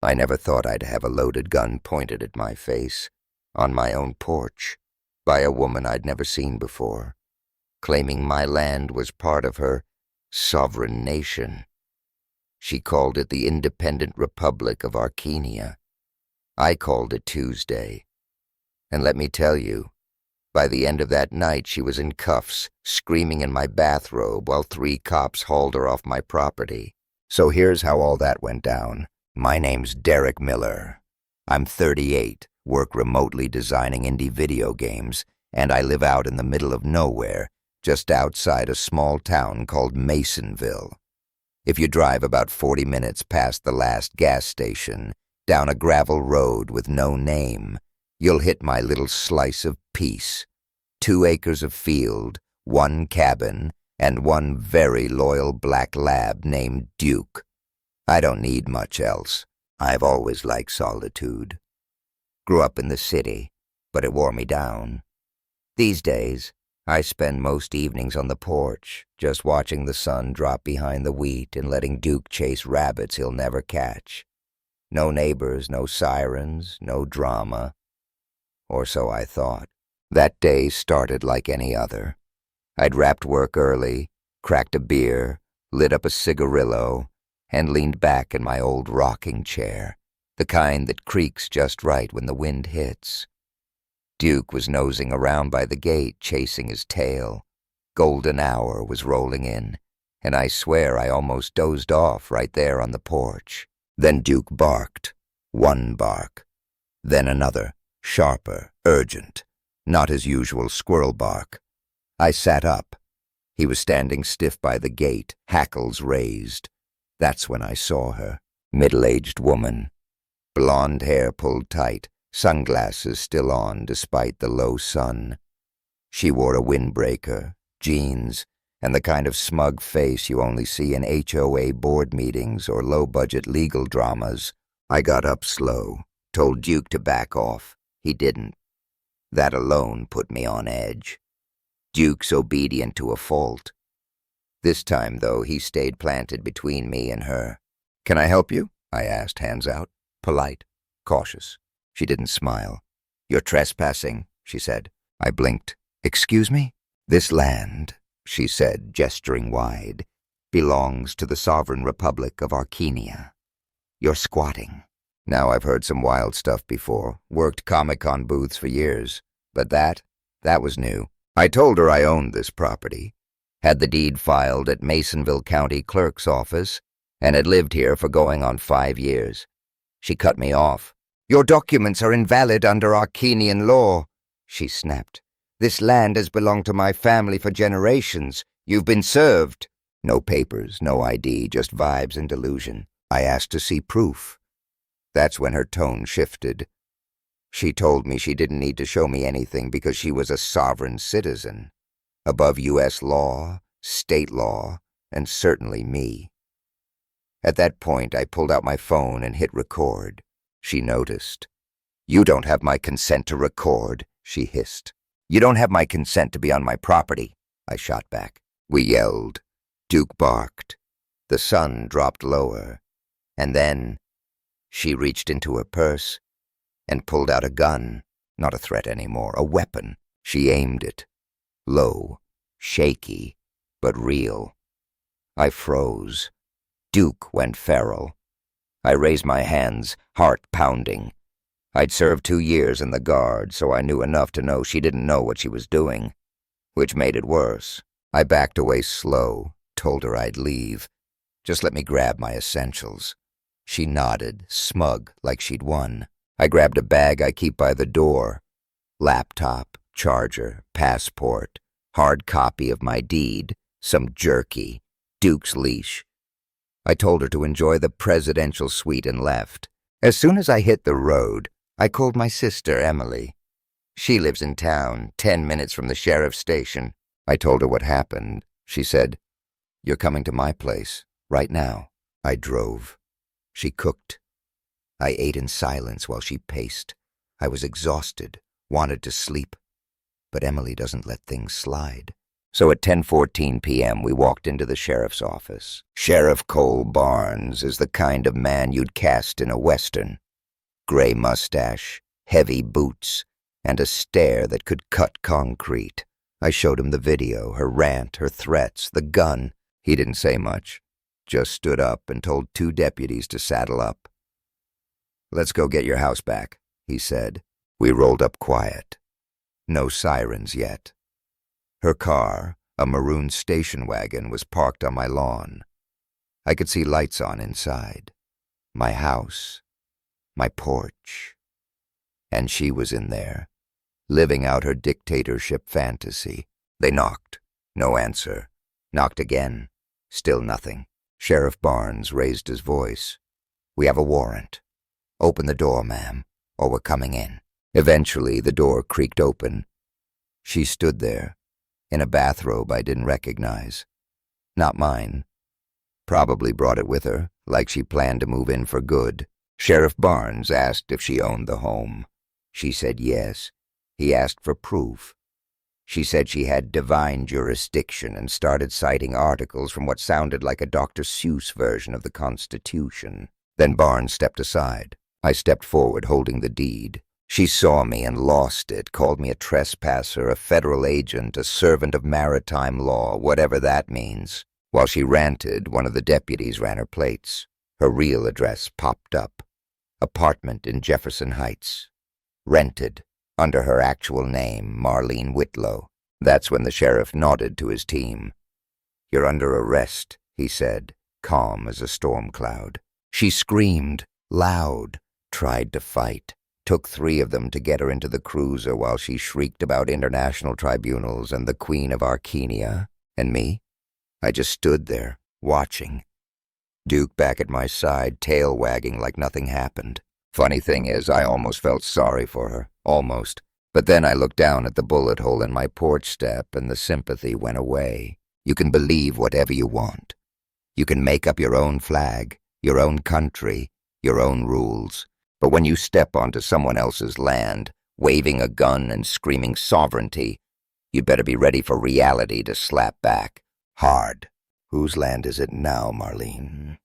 I never thought I'd have a loaded gun pointed at my face, on my own porch, by a woman I'd never seen before, claiming my land was part of her sovereign nation. She called it the Independent Republic of Arcadia. I called it Tuesday. And let me tell you, by the end of that night she was in cuffs, screaming in my bathrobe while 3 cops hauled her off my property. So here's how all that went down. My name's Derek Miller. I'm 38, work remotely designing indie video games, and I live out in the middle of nowhere, just outside a small town called Masonville. If you drive about 40 minutes past the last gas station, down a gravel road with no name, you'll hit my little slice of peace. 2 acres of field, 1 cabin, and 1 very loyal black lab named Duke. I don't need much else. I've always liked solitude. Grew up in the city, but it wore me down. These days, I spend most evenings on the porch, just watching the sun drop behind the wheat and letting Duke chase rabbits he'll never catch. No neighbors, no sirens, no drama. Or so I thought. That day started like any other. I'd wrapped work early, cracked a beer, lit up a cigarillo, and leaned back in my old rocking chair, the kind that creaks just right when the wind hits. Duke was nosing around by the gate, chasing his tail. Golden hour was rolling in, and I swear I almost dozed off right there on the porch. Then Duke barked. 1 bark. Then another, sharper, urgent, not his usual squirrel bark. I sat up. He was standing stiff by the gate, hackles raised. That's when I saw her. Middle-aged woman. Blonde hair pulled tight, sunglasses still on despite the low sun. She wore a windbreaker, jeans, and the kind of smug face you only see in HOA board meetings or low-budget legal dramas. I got up slow, told Duke to back off. He didn't. That alone put me on edge. Duke's obedient to a fault. This time, though, he stayed planted between me and her. "Can I help you?" I asked, hands out. Polite, cautious. She didn't smile. "You're trespassing," she said. I blinked. "Excuse me?" "This land," she said, gesturing wide, "belongs to the sovereign republic of Arcadia. You're squatting." Now I've heard some wild stuff before, worked Comic-Con booths for years, but that was new. I told her I owned this property, had the deed filed at Masonville County Clerk's office, and had lived here for going on 5 years. She cut me off. "Your documents are invalid under Arcanian law," she snapped. "This land has belonged to my family for generations. You've been served." No papers, no ID, just vibes and delusion. I asked to see proof. That's when her tone shifted. She told me she didn't need to show me anything because she was a sovereign citizen, above U.S. law, state law, and certainly me. At that point, I pulled out my phone and hit record. She noticed. "You don't have my consent to record," she hissed. "You don't have my consent to be on my property," I shot back. We yelled. Duke barked. The sun dropped lower. And then she reached into her purse and pulled out a gun. Not a threat anymore, a weapon. She aimed it. Low, shaky, but real. I froze. Duke went feral. I raised my hands, heart pounding. I'd served 2 years in the Guard, so I knew enough to know she didn't know what she was doing, which made it worse. I backed away slow, told her I'd leave. Just let me grab my essentials. She nodded, smug, like she'd won. I grabbed a bag I keep by the door. Laptop, charger, passport, hard copy of my deed, some jerky, Duke's leash. I told her to enjoy the presidential suite and left. As soon as I hit the road, I called my sister, Emily. She lives in town, 10 minutes from the sheriff's station. I told her what happened. She said, "You're coming to my place, right now." I drove. She cooked. I ate in silence while she paced. I was exhausted, wanted to sleep. But Emily doesn't let things slide. So at 10:14 p.m. we walked into the sheriff's office. Sheriff Cole Barnes is the kind of man you'd cast in a western. Gray mustache, heavy boots, and a stare that could cut concrete. I showed him the video, her rant, her threats, the gun. He didn't say much, just stood up and told 2 deputies to saddle up. "Let's go get your house back," he said. We rolled up quiet. No sirens yet. Her car, a maroon station wagon, was parked on my lawn. I could see lights on inside. My house. My porch. And she was in there, living out her dictatorship fantasy. They knocked. No answer. Knocked again. Still nothing. Sheriff Barnes raised his voice. "We have a warrant. Open the door, ma'am, or we're coming in." Eventually, the door creaked open. She stood there, in a bathrobe I didn't recognize. Not mine. Probably brought it with her, like she planned to move in for good. Sheriff Barnes asked if she owned the home. She said yes. He asked for proof. She said she had divine jurisdiction and started citing articles from what sounded like a Dr. Seuss version of the Constitution. Then Barnes stepped aside. I stepped forward holding the deed. She saw me and lost it, called me a trespasser, a federal agent, a servant of maritime law, whatever that means. While she ranted, one of the deputies ran her plates. Her real address popped up. Apartment in Jefferson Heights. Rented, under her actual name, Marlene Whitlow. That's when the sheriff nodded to his team. "You're under arrest," he said, calm as a storm cloud. She screamed, loud, tried to fight. Took 3 of them to get her into the cruiser while she shrieked about international tribunals and the Queen of Archenia. And me? I just stood there, watching. Duke back at my side, tail wagging like nothing happened. Funny thing is, I almost felt sorry for her. Almost. But then I looked down at the bullet hole in my porch step and the sympathy went away. You can believe whatever you want. You can make up your own flag, your own country, your own rules. But when you step onto someone else's land, waving a gun and screaming sovereignty, you'd better be ready for reality to slap back. Hard. Whose land is it now, Marlene?